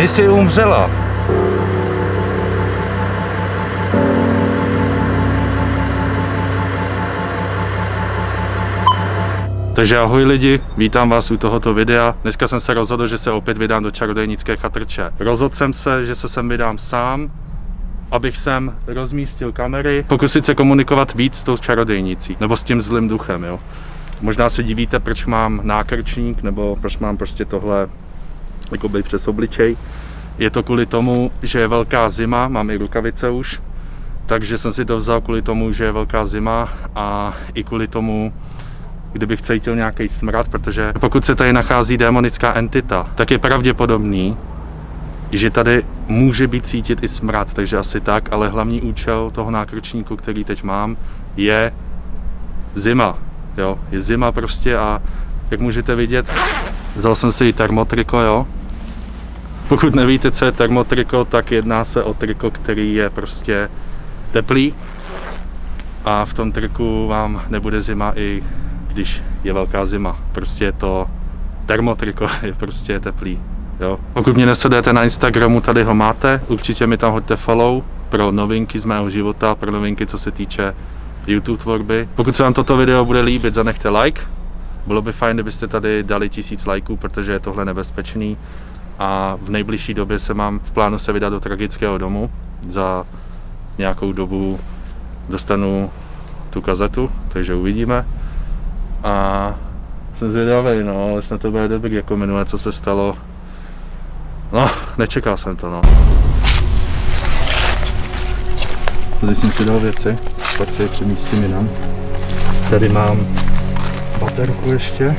Missy umřela. Takže ahoj lidi, vítám vás u tohoto videa. Dneska jsem se rozhodl, že se opět vydám do čarodějnické chatrče. Rozhodl jsem se, že se sem vydám sám, abych sem rozmístil kamery, pokusit se komunikovat víc s tou čarodějnicí, nebo s tím zlým duchem, jo. Možná se divíte, proč mám nákrčník, nebo proč mám prostě tohle jakoby přes obličej. Je to kvůli tomu, že je velká zima, mám i rukavice už, takže jsem si to vzal kvůli tomu, že je velká zima a i kvůli tomu, kdybych cítil nějaký smrad, protože pokud se tady nachází démonická entita, tak je pravděpodobný, že tady může být cítit i smrad, takže asi tak, ale hlavní účel toho nákrčníku, který teď mám, je zima. Jo, je zima prostě a jak můžete vidět, vzal jsem si i termotriko, jo. Pokud nevíte, co je termotriko, tak jedná se o triko, který je prostě teplý a v tom triku vám nebude zima i když je velká zima. Prostě to termotriko je prostě teplý. Jo. Pokud mě nesledujete na Instagramu, tady ho máte, určitě mi tam hoďte follow pro novinky z mého života, pro novinky, co se týče YouTube tvorby. Pokud se vám toto video bude líbit, zanechte like. Bylo by fajn, kdybyste tady dali 1000 lajků, protože je tohle nebezpečný. A v nejbližší době se mám v plánu se vydat do tragického domu. Za nějakou dobu dostanu tu kazetu, takže uvidíme. A jsem zvědavý, no, ale snad to bude dobrý, jako minule, co se stalo. No, nečekal jsem to, no. Tady jsem si dal věci, pak si je přemístím jinam. Tady mám baterku ještě,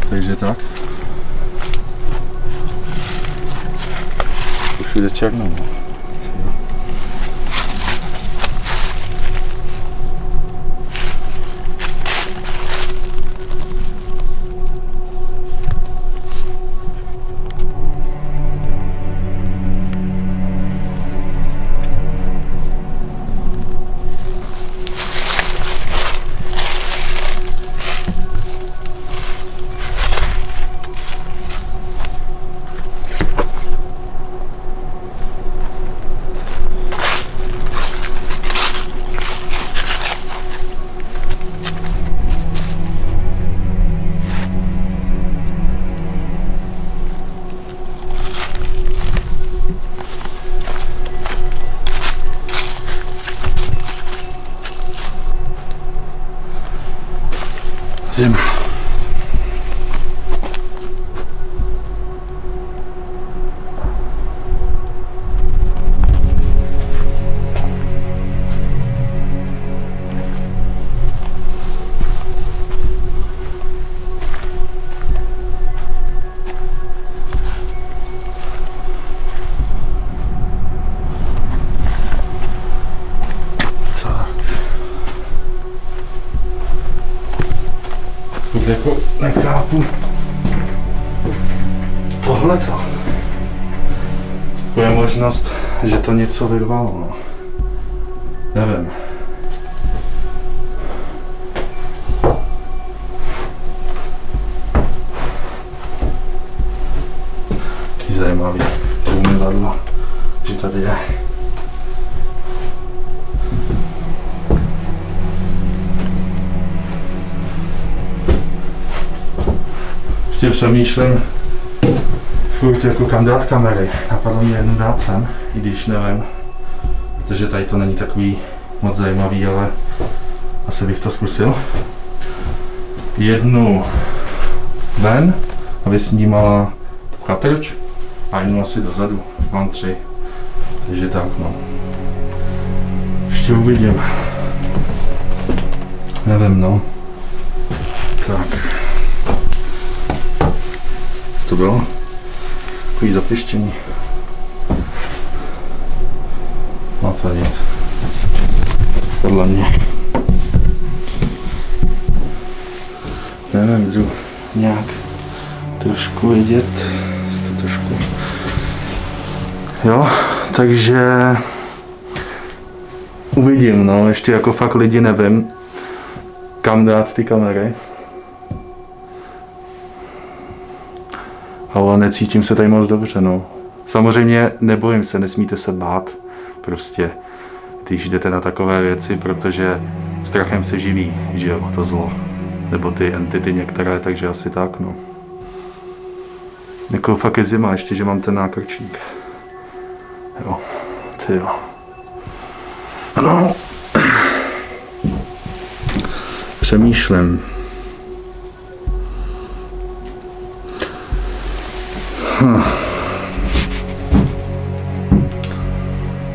takže tak. Už jde černou, no. Zima. Jako nechápu tohleto. Je možnost, že to něco vyrvalo, no. Nevím. Taký zajímavý umyvadlo, že tady je. Ještě přemýšlím, furt jako kam dát kamery. Napadlo mě jednu dát sem, i když nevím, protože tady to není takový moc zajímavý, ale asi bych to zkusil. Jednu ven, aby snímala tu chatrč a jednu asi dozadu. Mám 3, takže tak, no. Ještě uvidím. Nevím, no. Tak. To bylo takový zapištění. No to nic. Podle mě. Nevím, jdu nějak trošku vidět. Trošku. Jo, takže uvidím, no, ještě jako fakt lidi nevím, kam dát ty kamery. ale necítím se tady moc dobře, no. Samozřejmě nebojím se, nesmíte se bát, prostě, když jdete na takové věci, protože strachem se živí, že jo, to zlo. Nebo ty entity některé, takže asi tak, no. Jako fakt je zima, ještě, že mám ten nákrčík. Jo, ty jo. No. Přemýšlím.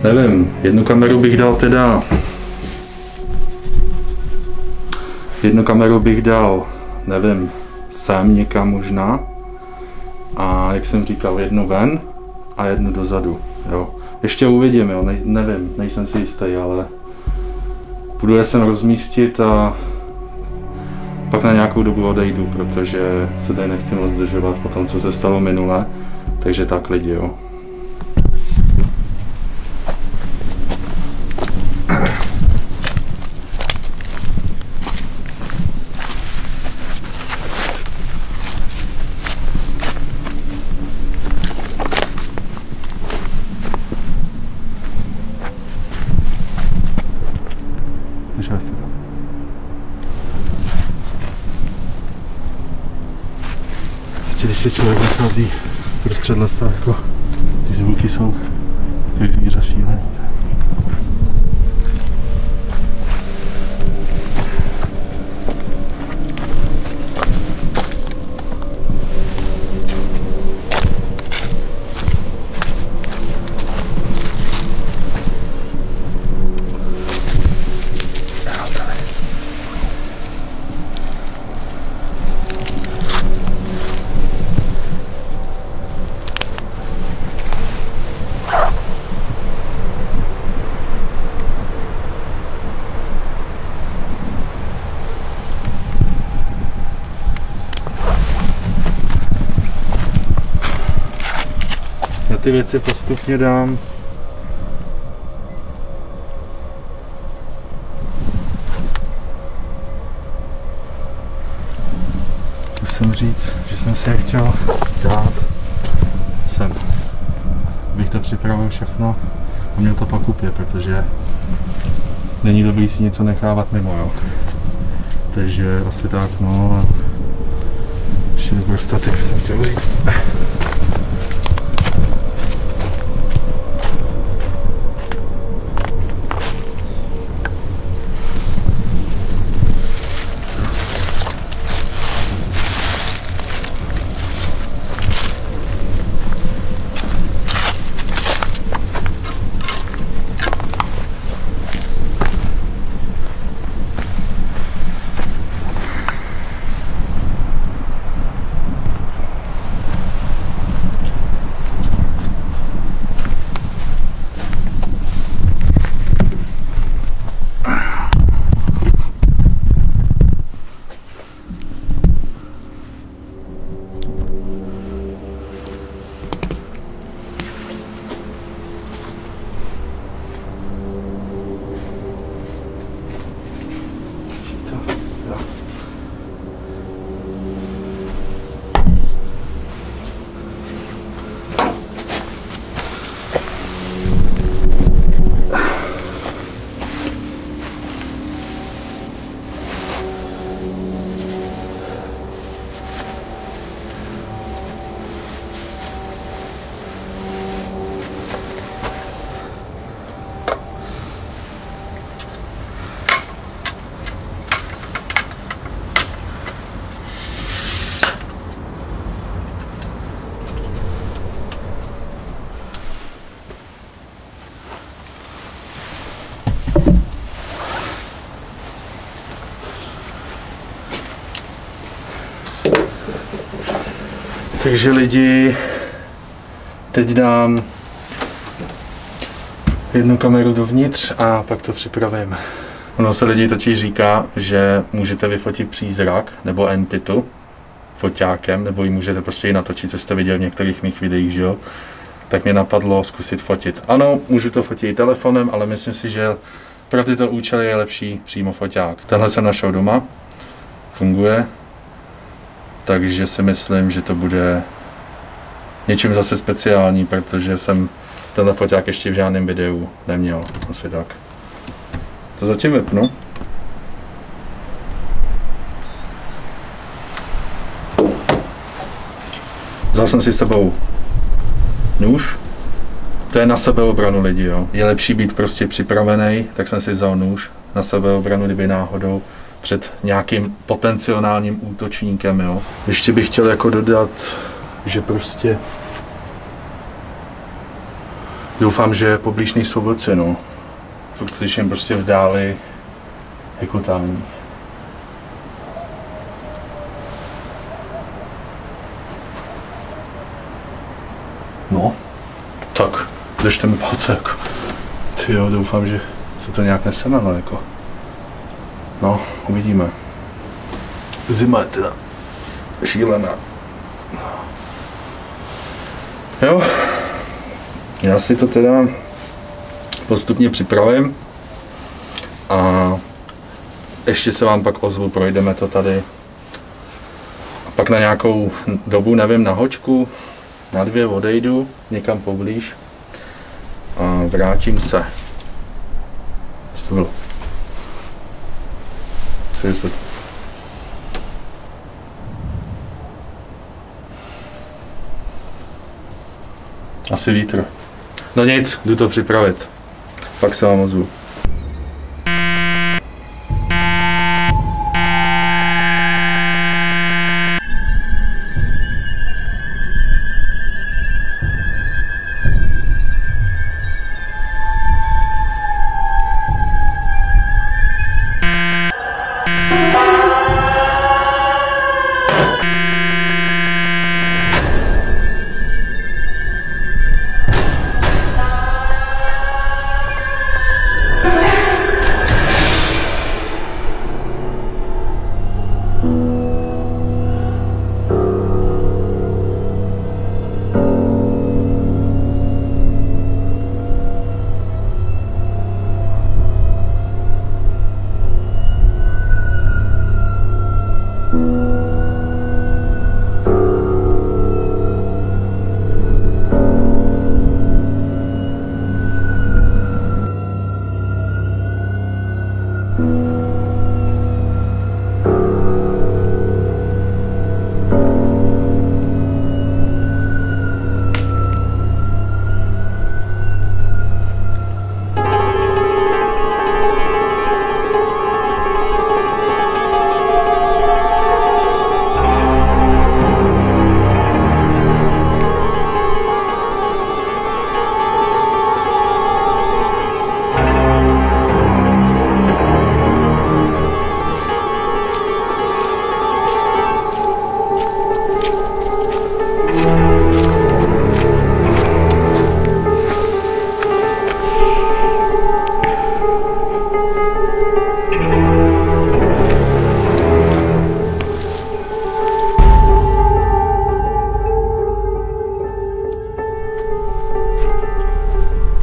Nevím, jednu kameru bych dal teda... Jednu kameru bych dal, nevím, sem někam možná. A jak jsem říkal, jednu ven a jednu dozadu, jo. Ještě uvidím, jo, nevím, nejsem si jistý, ale budu je sem rozmístit a pak na nějakou dobu odejdu, protože se tady nechci moc zdržovat po tom, co se stalo minule, takže tak lidi, jo. Slyšeli jste to? Když se člověk nachází prostřed lesa, jako ty zvuky jsou těch zvířat šílený. Ty věci postupně dám. Musím říct, že jsem si je chtěl dát sem. Bych to připravil všechno a měl to pak kupě, protože není dobrý si něco nechávat mimo, jo. Takže asi tak, no. Ještě do statik jsem chtěl říct. Takže lidi, teď dám jednu kameru dovnitř a pak to připravím. Ono se lidi totiž říká, že můžete vyfotit přízrak nebo entitu foťákem, nebo ji můžete prostě i natočit, co jste viděli v některých mých videích, že jo? Tak mě napadlo zkusit fotit. Ano, můžu to fotit i telefonem, ale myslím si, že pro tyto účely je lepší přímo foťák. Tenhle jsem našel doma, funguje, takže si myslím, že to bude něčím zase speciální, protože jsem tenhle foťák ještě v žádném videu neměl, asi tak. To zatím vypnu. Vzal jsem si s sebou nůž. To je na sebeobranu lidi, jo. Je lepší být prostě připravený, tak jsem si vzal nůž na sebeobranu, kdyby náhodou před nějakým potenciálním útočníkem, jo. Ještě bych chtěl jako dodat, že prostě doufám, že poblíž nejsou vlci, no. Furt slyším prostě v dáli hekotání. No, tak, držte mi palce, jako. Tyjo, doufám, že se to nějak nesemelo, jako. No, uvidíme. Zima je teda šílená. Jo, já si to teda postupně připravím a ještě se vám pak ozvu, projdeme to tady. A pak na nějakou dobu, nevím, na hoďku, na 2 odejdu někam poblíž a vrátím se. Co to bylo? 30. Asi vítr. No nic, jdu to připravit. Pak se vám ozvu.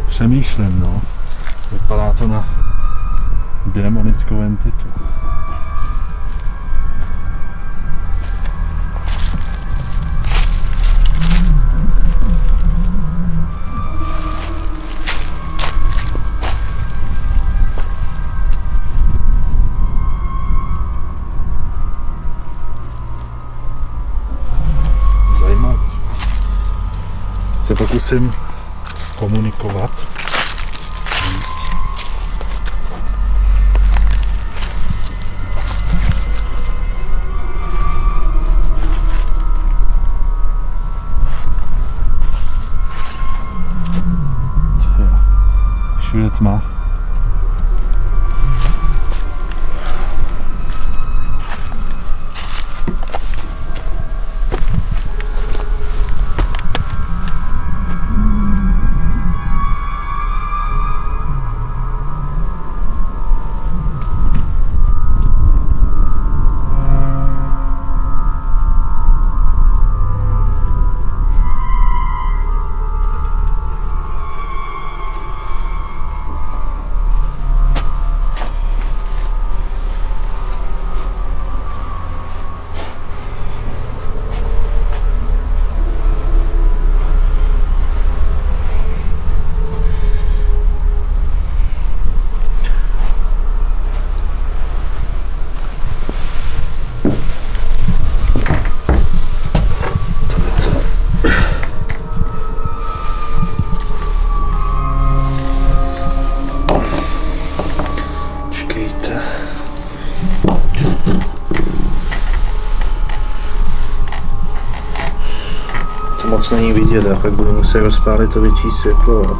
Přemýšlím, no. Vypadá to na démonickou entitu. Zajímavý. Se pokusím komunikovat. Všude tma. To moc není vidět, a pak budu muset rozpálit to větší světlo.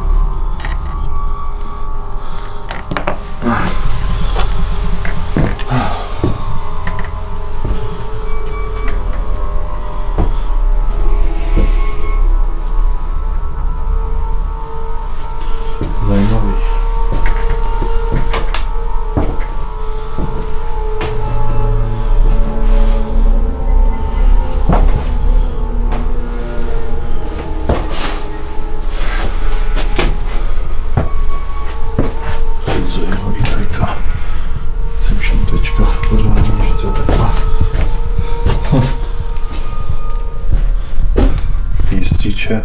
Zajímavý. Zajímavý tady to. Jsem všem teďka pořádně, že to je taková jističe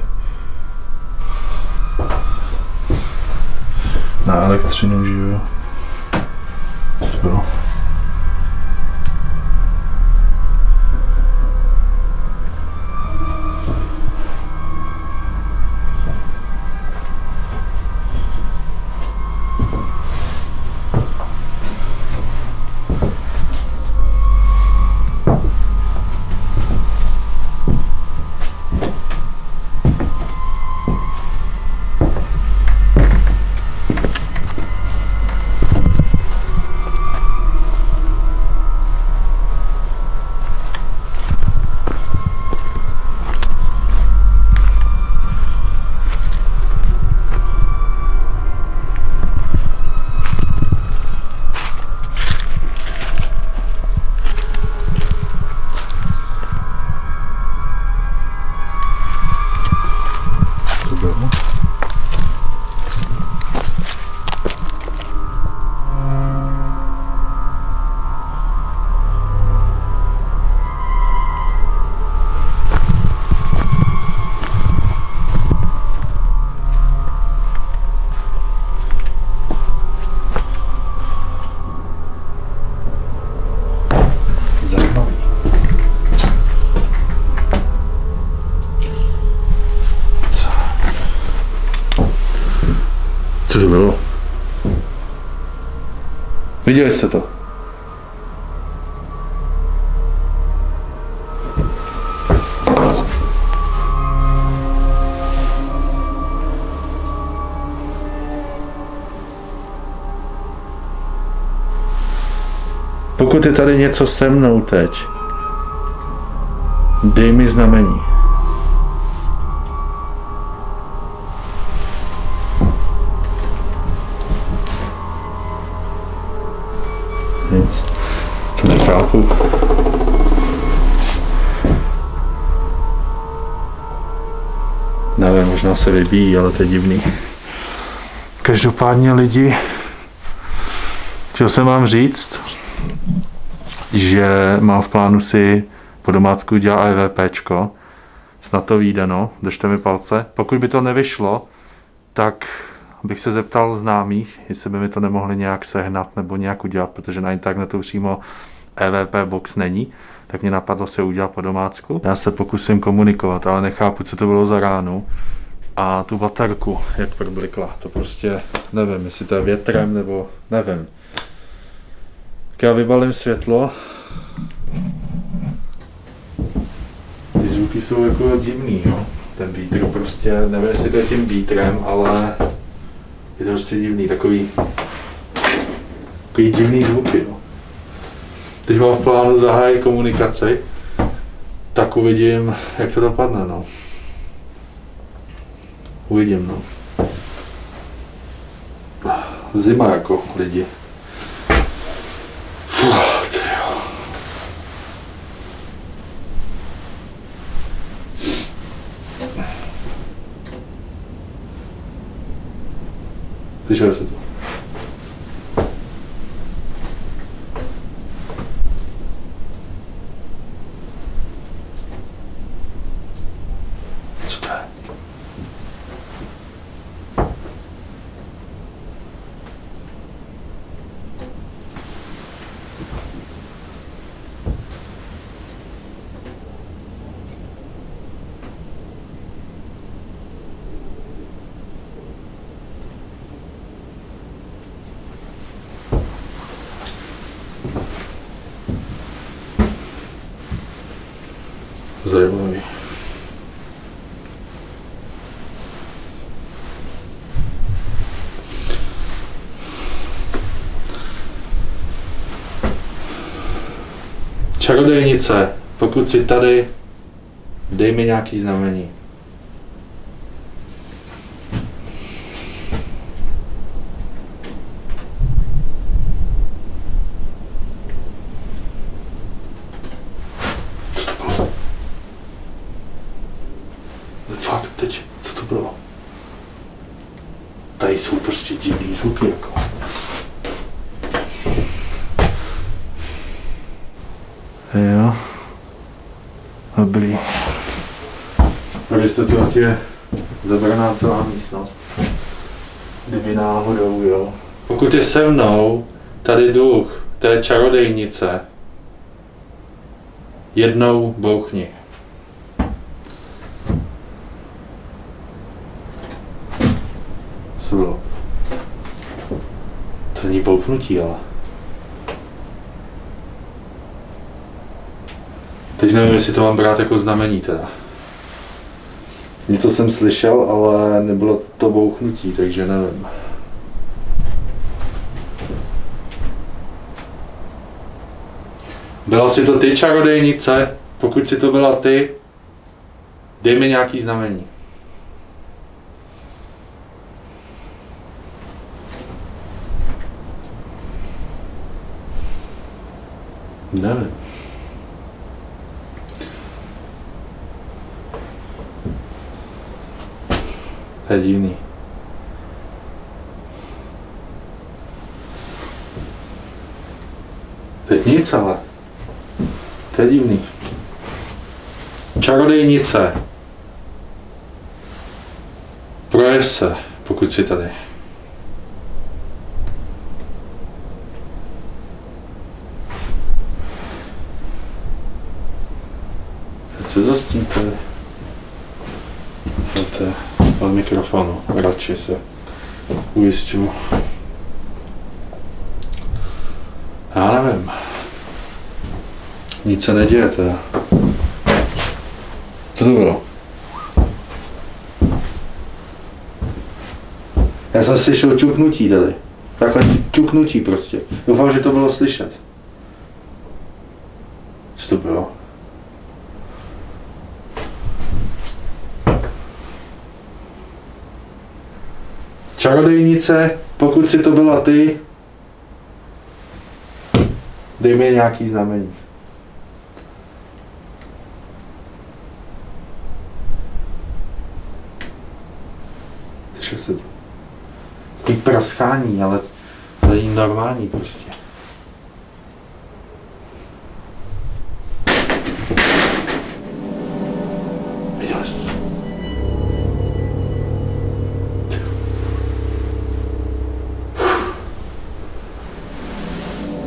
na elektřinu, že jo? Co to bylo? Co to bylo? Viděli jste to? Pokud je tady něco se mnou teď, dej mi znamení. Nic. To nechápu. Nevím, možná se vybíjí, ale to je divný. Každopádně lidi, chtěl jsem vám říct, že mám v plánu si po domácku dělat EVPčko. Snad to vyjde, no. Držte mi palce. Pokud by to nevyšlo, tak bych se zeptal známých, jestli by mi to nemohli nějak sehnat nebo nějak udělat, protože na internetu přímo EVP box není, tak mě napadlo se udělat po domácku. Já se pokusím komunikovat, ale nechápu, co to bylo za ránu. A tu baterku, jak problikla, to prostě nevím, jestli to je větrem nebo nevím. Tak já vybalím světlo. Ty zvuky jsou jako divný, jo. Ten vítr prostě, nevím, jestli to je tím vítrem, ale je to prostě divný, takový divný zvuky, no. Teď mám v plánu zahájit komunikaci, tak uvidím, jak to dopadne, no. Uvidím, no. Zima jako lidi. Slyšeli se to? Co to je? Zajímavý. Čarodejnice, pokud jsi tady, dej mi nějaký znamení. Co to bylo? Fakt, teď, co to bylo? Tady jsou prostě divný zvuky, jako. Jo. Dobrý. Pro jistotu, ať je zabraná celá místnost. Kdyby náhodou, jo. Pokud je se mnou tady duch té čarodejnice, jednou bouchni. Co bylo? To není bouchnutí, ale. Teď nevím, jestli to mám brát jako znamení teda. Něco jsem slyšel, ale nebylo to bouchnutí, takže nevím. Byla si to ty, čarodejnice? Pokud si to byla ty, dej mi nějaký znamení. Nevím. To je divný. Teď nic, ale. To je divný. Čarodejnice. Projev se, pokud jsi tady. Teď se zastíte. Od mikrofonu, radši se ujišťuju. Já nevím. Nic se neděje teda. Co to bylo? Já jsem slyšel ťuknutí tady. Takhle ťuknutí prostě. Doufám, že to bylo slyšet. Co to bylo? Čarodejnice, pokud si to byla ty, dej mi nějaký znamení. Slyšel se to? Takový praskání, ale to není normální prostě. Viděl jsi to?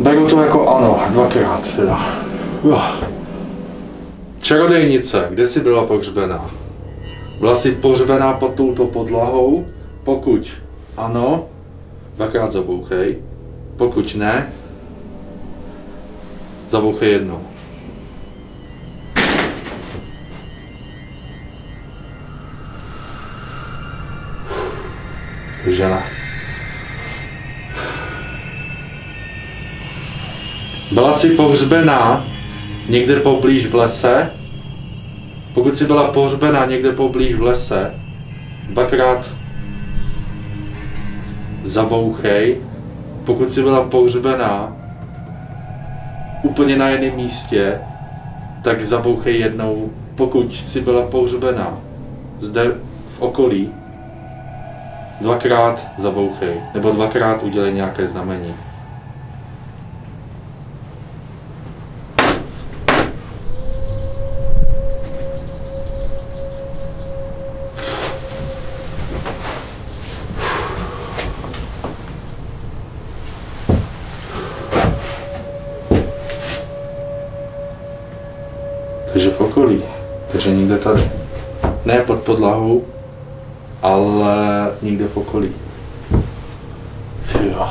Beru to jako ano, dvakrát teda. Čarodejnice, kde jsi byla pohřbená? Byla jsi pohřbená pod touto podlahou? Pokud ano, dvakrát zabouchej. Pokud ne, zabouchej jednou. Žena. Byla jsi pohřbená někde poblíž v lese? Pokud jsi byla pohřbená někde poblíž v lese, dvakrát zabouchej. Pokud jsi byla pohřbená úplně na jiném místě, tak zabouchej jednou. Pokud jsi byla pohřbená zde v okolí, dvakrát zabouchej, nebo dvakrát udělej nějaké znamení. Takže v okolí, takže někde tady. Ne pod podlahou, ale někde v okolí. Tyjo.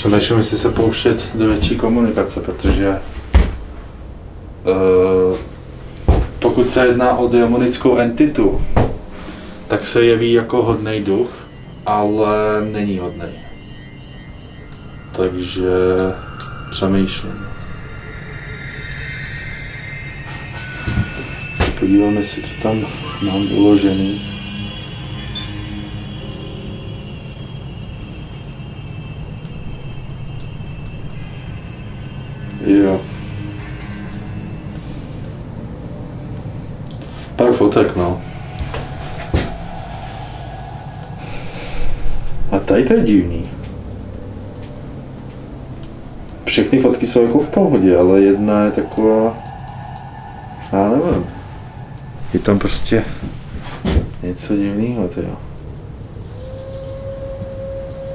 Přemýšlím, jestli se pouštět do větší komunikace, protože pokud se jedná o demonickou entitu, tak se jeví jako hodnej duch, ale není hodnej. Takže přemýšlím. Se podíváme, jestli to tam mám uložený. Jo. Pár fotek, no. A tady to je divný. Všechny fotky jsou jako v pohodě, ale jedna je taková... Já nevím. Je tam prostě něco divného, tyjo.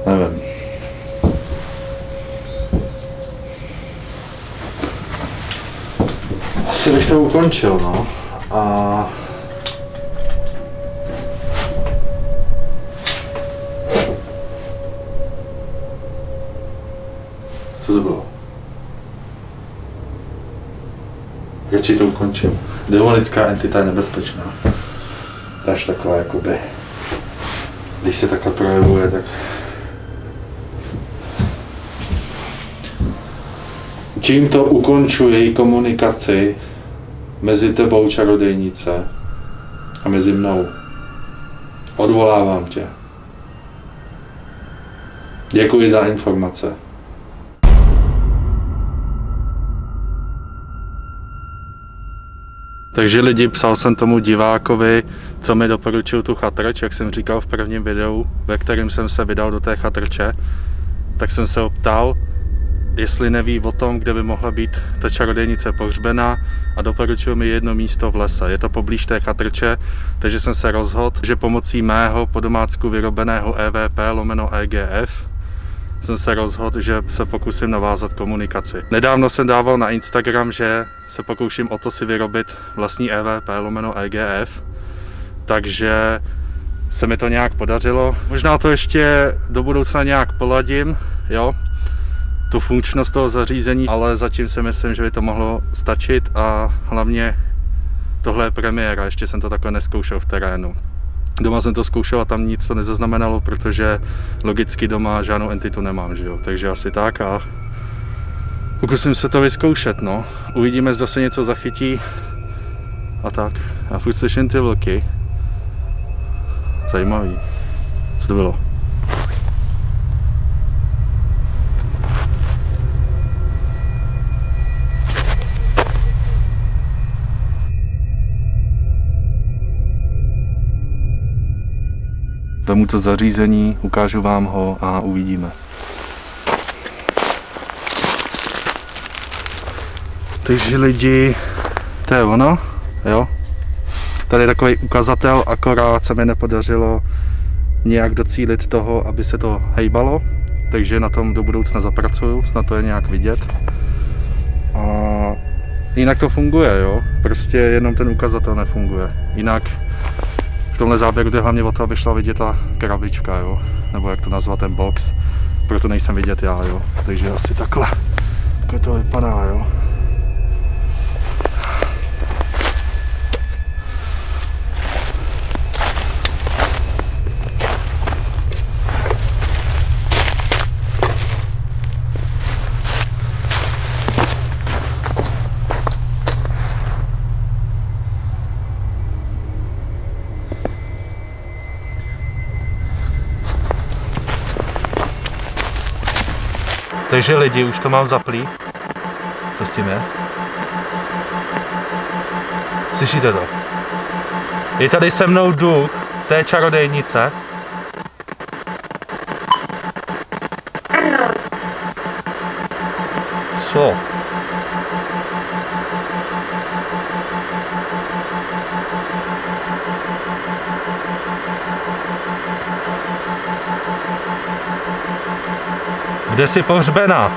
Nevím. Asi bych to ukončil, no. A... Co to bylo? Radši to ukončím. Demonická entita je nebezpečná. Až taková jakoby... Když se takhle projevuje, tak... Tímto ukončuji její komunikaci mezi tebou, čarodejnice, a mezi mnou. Odvolávám tě. Děkuji za informace. Takže lidi, psal jsem tomu divákovi, co mi doporučil tu chatrč, jak jsem říkal v prvním videu, ve kterém jsem se vydal do té chatrče, tak jsem se ho ptal, jestli neví o tom, kde by mohla být ta čarodejnice pohřbena, a doporučil mi jedno místo v lese. Je to poblíž té chatrče, takže jsem se rozhodl, že pomocí mého po domácku vyrobeného EVP/EGF jsem se rozhodl, že se pokusím navázat komunikaci. Nedávno jsem dával na Instagram, že se pokouším o to si vyrobit vlastní EVP/EGF, takže se mi to nějak podařilo. Možná to ještě do budoucna nějak poladím, jo, tu funkčnost toho zařízení, ale zatím si myslím, že by to mohlo stačit a hlavně tohle je premiéra, ještě jsem to takhle neskoušel v terénu. Doma jsem to zkoušel a tam nic to nezaznamenalo, protože logicky doma žádnou entitu nemám, že jo? Takže asi tak a pokusím se to vyzkoušet, no. Uvidíme, zda se něco zachytí a tak. Já furt slyším ty vlky. Zajímavý. Co to bylo? Vemu to zařízení, ukážu vám ho a uvidíme. Takže lidi, to je ono, jo. Tady je takový ukazatel, akorát se mi nepodařilo nějak docílit toho, aby se to hejbalo, takže na tom do budoucna zapracuju, snad to je nějak vidět. A jinak to funguje, jo, prostě jenom ten ukazatel nefunguje. Jinak v tomhle záběru jde hlavně o to, aby šla vidět ta krabička, jo, nebo jak to nazvat, ten box, proto nejsem vidět já, jo, takže asi takhle, jak to vypadá, jo. Takže lidi, už to mám zaplý. Co s tím je? Slyšíte to? Je tady se mnou duch té čarodejnice. Co? Kde jsi pohřbena?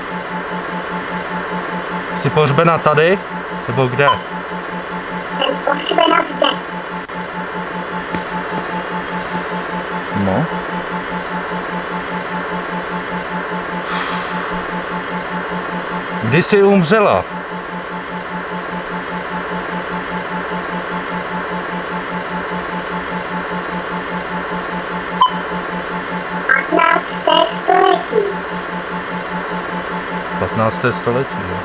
Jsi pohřbena tady? Nebo kde? Jsem pohřbena zde. No. Kdy jsi umřela? století. 15. století, jo.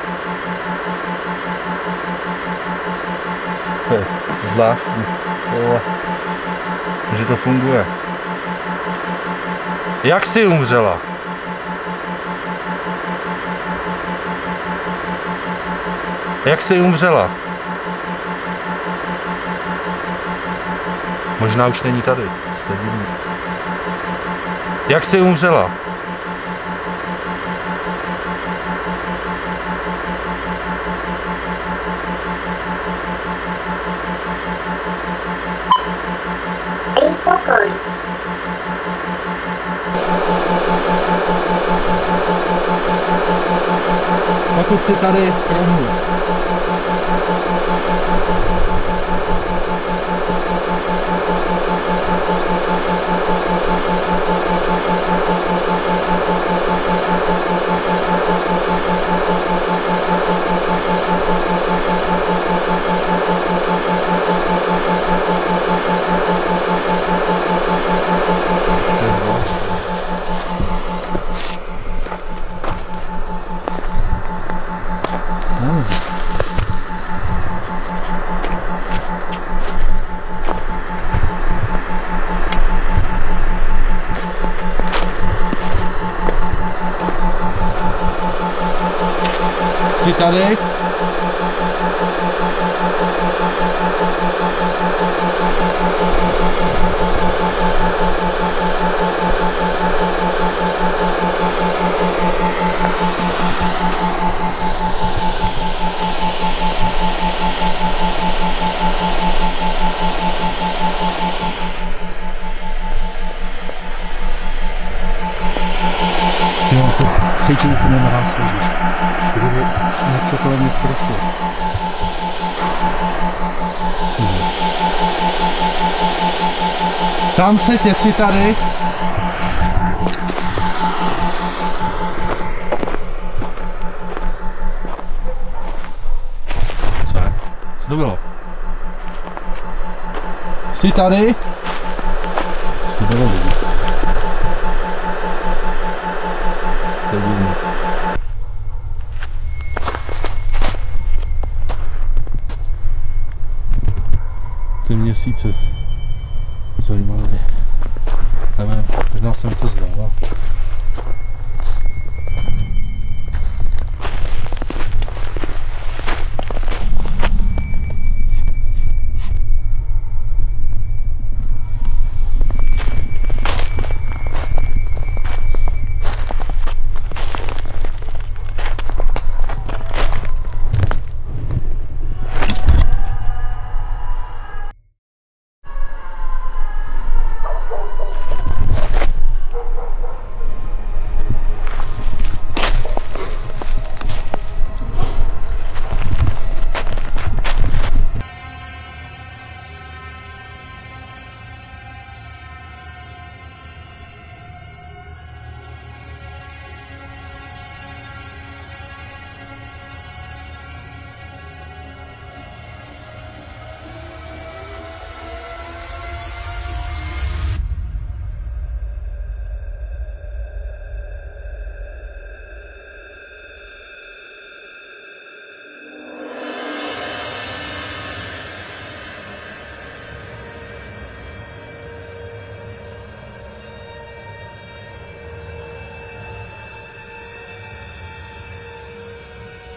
To je zvláštní, že to funguje. Jak jsi umřela? Jak jsi umřela? Možná už není tady. Jste divný. Jak jsi umřela? Prý pokoj. Pokud jsi tady, promluv. To je zvláštní. Jsi tady? Jo, teď cítím úplně následně. Kdyby něco kolem mě prošlo. Tam se tě, jsi tady? Co je? Co to bylo? Jsi tady? Co to bylo lidi? To je divný. Ty měsíce. Zajímavé. Nevím, možná se mi to zdálo.